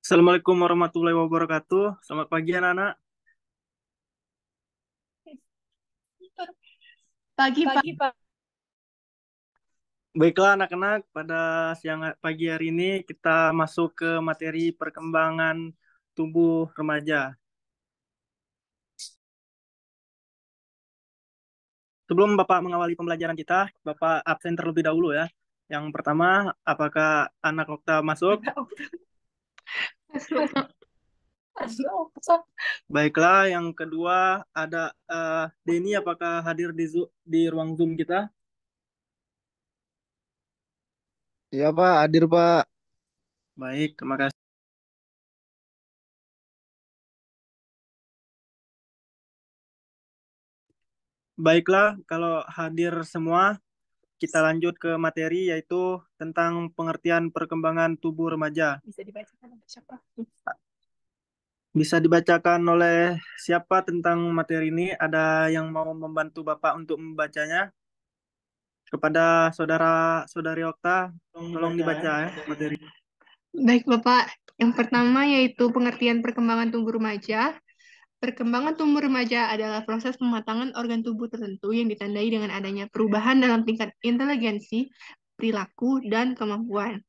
Assalamualaikum warahmatullahi wabarakatuh. Selamat pagi anak-anak. Pagi, Pak. Pagi, Pak. Baiklah anak-anak, pada siang pagi hari ini kita masuk ke materi perkembangan tubuh remaja. Sebelum Bapak mengawali pembelajaran kita, Bapak absen terlebih dahulu ya. Yang pertama, apakah anak Okta masuk? Baiklah, yang kedua ada Denny, apakah hadir di ruang Zoom kita? Iya Pak, hadir Pak. Baik, terima kasih. Baiklah, kalau hadir semua, kita lanjut ke materi yaitu tentang pengertian perkembangan tubuh remaja. Bisa dibacakan oleh siapa? Bisa dibacakan oleh siapa tentang materi ini? Ada yang mau membantu Bapak untuk membacanya? Kepada saudara-saudari Okta, tolong dibaca ya materi. Baik, Bapak. Yang pertama yaitu pengertian perkembangan tubuh remaja. Perkembangan tubuh remaja adalah proses pematangan organ tubuh tertentu yang ditandai dengan adanya perubahan dalam tingkat inteligensi, perilaku, dan kemampuan.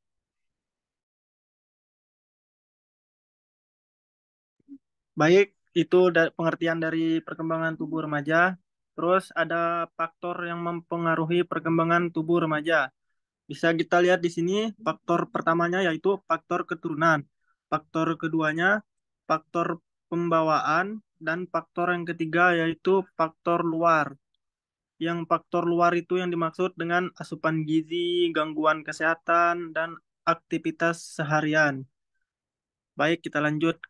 Baik, itu pengertian dari perkembangan tubuh remaja. Terus ada faktor yang mempengaruhi perkembangan tubuh remaja. Bisa kita lihat di sini, faktor pertamanya yaitu faktor keturunan. Faktor keduanya, faktor pembawaan. Dan faktor yang ketiga yaitu faktor luar. Yang faktor luar itu yang dimaksud dengan asupan gizi, gangguan kesehatan, dan aktivitas seharian. Baik, kita lanjut.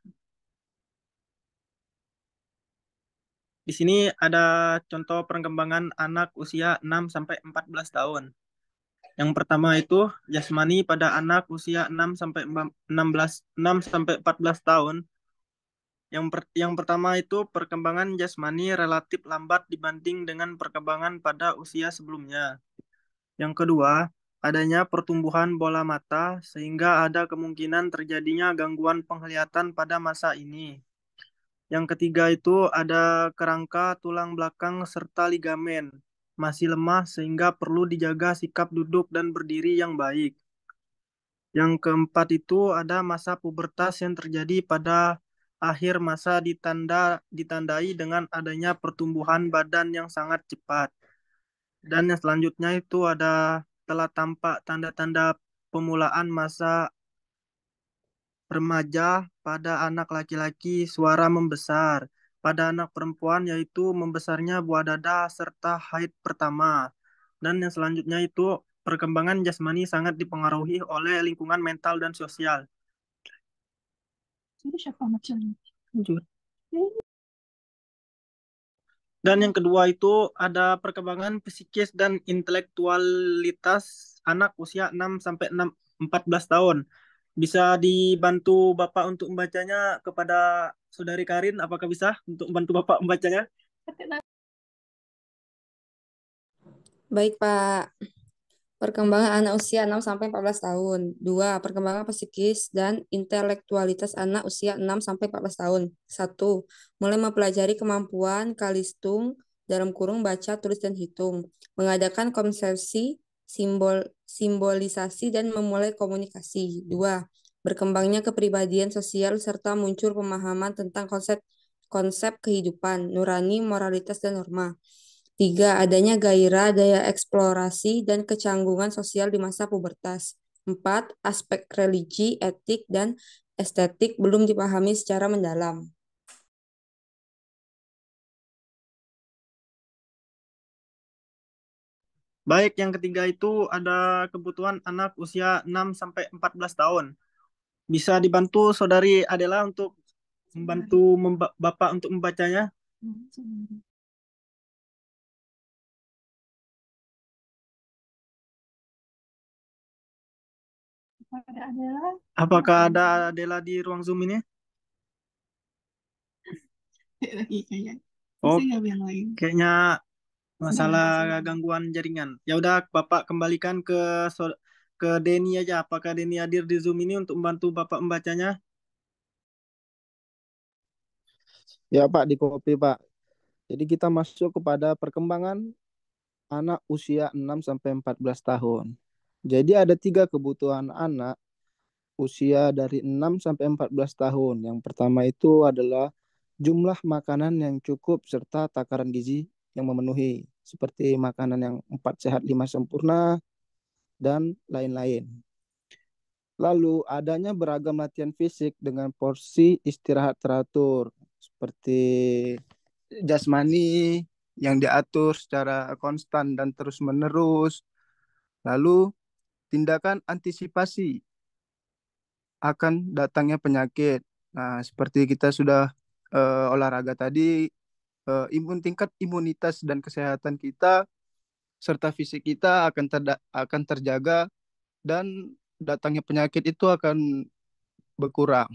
Di sini ada contoh perkembangan anak usia 6 sampai 14 tahun. Yang pertama itu jasmani pada anak usia 6 sampai 14 tahun. Yang pertama itu perkembangan jasmani relatif lambat dibanding dengan perkembangan pada usia sebelumnya. Yang kedua, adanya pertumbuhan bola mata sehingga ada kemungkinan terjadinya gangguan penglihatan pada masa ini. Yang ketiga itu ada kerangka tulang belakang serta ligamen masih lemah sehingga perlu dijaga sikap duduk dan berdiri yang baik. Yang keempat itu ada masa pubertas yang terjadi pada akhir masa ditandai dengan adanya pertumbuhan badan yang sangat cepat. Dan yang selanjutnya itu ada telah tampak tanda-tanda pemulaan masa remaja pada anak laki-laki suara membesar, pada anak perempuan yaitu membesarnya buah dada serta haid pertama. Dan yang selanjutnya itu perkembangan jasmani sangat dipengaruhi oleh lingkungan mental dan sosial. Itu siapa macamnya? Lanjut. Dan yang kedua itu ada perkembangan psikis dan intelektualitas anak usia 6 sampai 14 tahun. Bisa dibantu Bapak untuk membacanya kepada Saudari Karin, apakah bisa untuk membantu Bapak membacanya? Baik, Pak. Perkembangan anak usia 6 sampai 14 tahun. 2. Perkembangan psikis dan intelektualitas anak usia 6 sampai 14 tahun. 1. Mulai mempelajari kemampuan kalistung dalam kurung baca, tulis dan hitung. Mengadakan konsepsi, simbolisasi dan memulai komunikasi. 2. Berkembangnya kepribadian sosial serta muncul pemahaman tentang konsep kehidupan, nurani, moralitas dan norma. 3. Adanya gairah, daya eksplorasi, dan kecanggungan sosial di masa pubertas. 4. Aspek religi, etik, dan estetik belum dipahami secara mendalam. Baik, yang ketiga itu ada kebutuhan anak usia 6 sampai 14 tahun. Bisa dibantu Saudari Adela untuk membantu Bapak untuk membacanya? Apakah ada Adela di ruang Zoom ini? Oh, kayaknya masalah gangguan jaringan. Ya udah, Bapak kembalikan ke Denny aja. Apakah Denny hadir di Zoom ini untuk membantu Bapak membacanya? Ya Pak, di copy Pak. Jadi kita masuk kepada perkembangan anak usia 6 sampai 14 tahun. Jadi ada tiga kebutuhan anak usia dari 6 sampai 14 tahun. Yang pertama itu adalah jumlah makanan yang cukup serta takaran gizi yang memenuhi, seperti makanan yang 4 sehat 5 sempurna dan lain-lain. Lalu adanya beragam latihan fisik dengan porsi istirahat teratur, seperti jasmani yang diatur secara konstan dan terus-menerus. Lalu tindakan antisipasi akan datangnya penyakit. Nah, seperti kita sudah olahraga tadi, tingkat imunitas dan kesehatan kita serta fisik kita akan terjaga dan datangnya penyakit itu akan berkurang.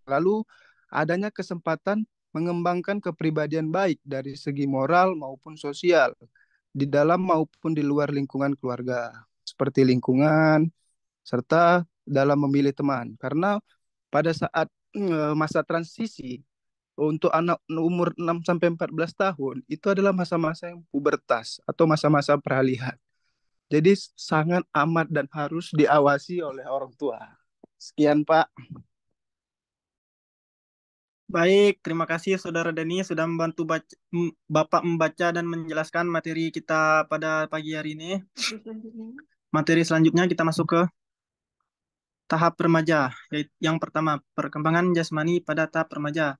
Lalu adanya kesempatan mengembangkan kepribadian baik dari segi moral maupun sosial di dalam maupun di luar lingkungan keluarga, seperti lingkungan serta dalam memilih teman. Karena pada saat masa transisi untuk anak umur 6 sampai 14 tahun itu adalah masa-masa yang pubertas atau masa-masa peralihan. Jadi sangat amat dan harus diawasi oleh orang tua. Sekian Pak. Baik, terima kasih Saudara Dani sudah membantu Bapak membaca dan menjelaskan materi kita pada pagi hari ini. Materi selanjutnya kita masuk ke tahap remaja. Yaitu yang pertama, perkembangan jasmani pada tahap remaja.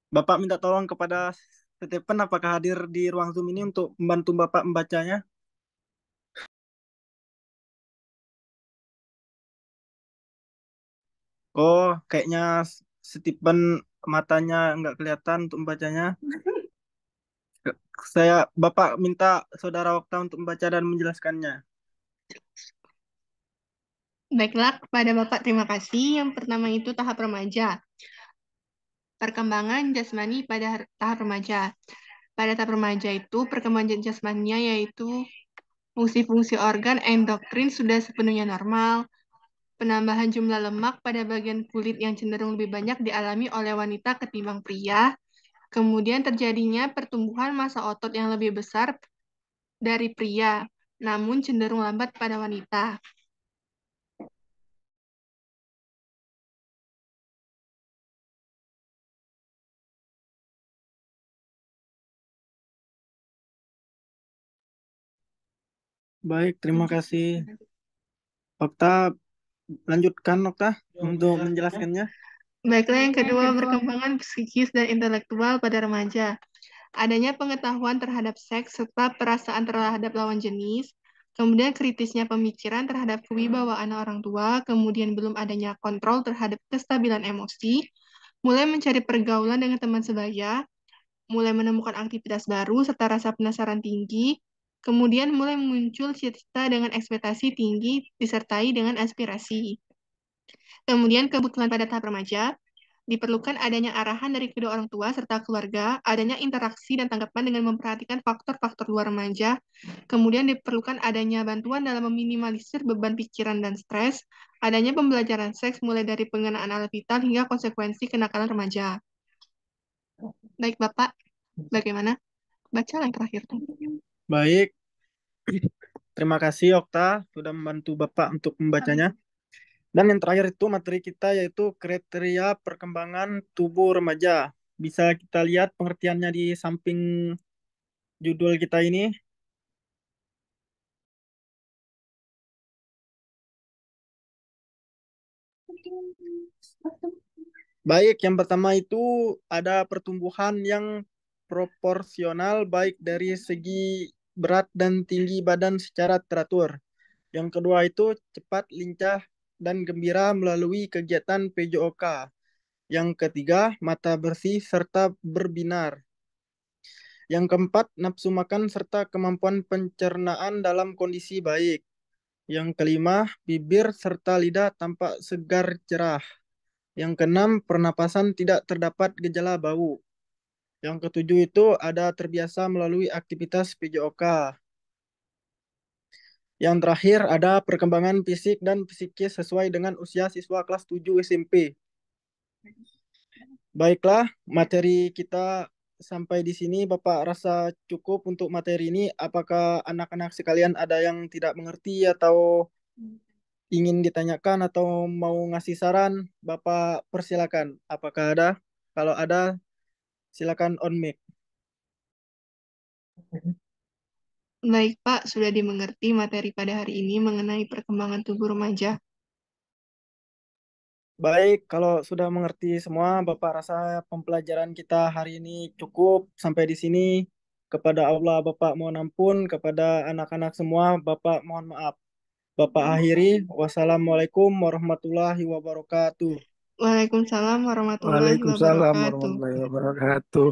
Bapak minta tolong kepada Stephen apakah hadir di ruang Zoom ini untuk membantu Bapak membacanya? Oh, kayaknya Stephen matanya nggak kelihatan untuk membacanya. Bapak minta Saudara Okta untuk membaca dan menjelaskannya. Baiklah, kepada Bapak terima kasih. Yang pertama itu tahap remaja. Perkembangan jasmani pada tahap remaja. Pada tahap remaja itu, perkembangan jasmaninya yaitu fungsi-fungsi organ endokrin sudah sepenuhnya normal. Penambahan jumlah lemak pada bagian kulit yang cenderung lebih banyak dialami oleh wanita ketimbang pria. Kemudian terjadinya pertumbuhan massa otot yang lebih besar dari pria, namun cenderung lambat pada wanita. Baik, terima kasih. Okta, lanjutkan Okta untuk menjelaskannya. Baiklah, yang kedua, perkembangan psikis dan intelektual pada remaja. Adanya pengetahuan terhadap seks serta perasaan terhadap lawan jenis, kemudian kritisnya pemikiran terhadap kewibawaan orang tua, kemudian belum adanya kontrol terhadap kestabilan emosi, mulai mencari pergaulan dengan teman sebaya, mulai menemukan aktivitas baru serta rasa penasaran tinggi, kemudian mulai muncul cita-cita dengan ekspektasi tinggi disertai dengan aspirasi. Kemudian kebutuhan pada tahap remaja, diperlukan adanya arahan dari kedua orang tua serta keluarga, adanya interaksi dan tanggapan dengan memperhatikan faktor-faktor luar remaja, kemudian diperlukan adanya bantuan dalam meminimalisir beban pikiran dan stres, adanya pembelajaran seks mulai dari pengenaan alat vital hingga konsekuensi kenakalan remaja. Baik, Bapak, bagaimana? Baca yang terakhir tuh. Baik, terima kasih Okta sudah membantu Bapak untuk membacanya. Dan yang terakhir itu materi kita yaitu kriteria perkembangan tubuh remaja. Bisa kita lihat pengertiannya di samping judul kita ini. Baik, yang pertama itu ada pertumbuhan yang proporsional baik dari segi berat dan tinggi badan secara teratur. Yang kedua itu cepat, lincah, dan gembira melalui kegiatan PJOK. Yang ketiga, mata bersih serta berbinar. Yang keempat, nafsu makan serta kemampuan pencernaan dalam kondisi baik. Yang kelima, bibir serta lidah tampak segar cerah. Yang keenam, pernapasan tidak terdapat gejala bau. Yang ketujuh itu ada terbiasa melalui aktivitas PJOK. Yang terakhir ada perkembangan fisik dan psikis sesuai dengan usia siswa kelas 7 SMP. Baiklah, materi kita sampai di sini. Bapak rasa cukup untuk materi ini. Apakah anak-anak sekalian ada yang tidak mengerti atau ingin ditanyakan atau mau ngasih saran? Bapak persilakan. Apakah ada? Kalau ada, silakan on mic. Baik, Pak, sudah dimengerti materi pada hari ini mengenai perkembangan tubuh remaja. Baik, kalau sudah mengerti semua, Bapak rasa pembelajaran kita hari ini cukup sampai di sini. Kepada Allah, Bapak mohon ampun. Kepada anak-anak semua, Bapak mohon maaf. Bapak akhiri. Wassalamualaikum warahmatullahi wabarakatuh. Waalaikumsalam warahmatullahi Waalaikumsalam wabarakatuh. warahmatullahi wabarakatuh.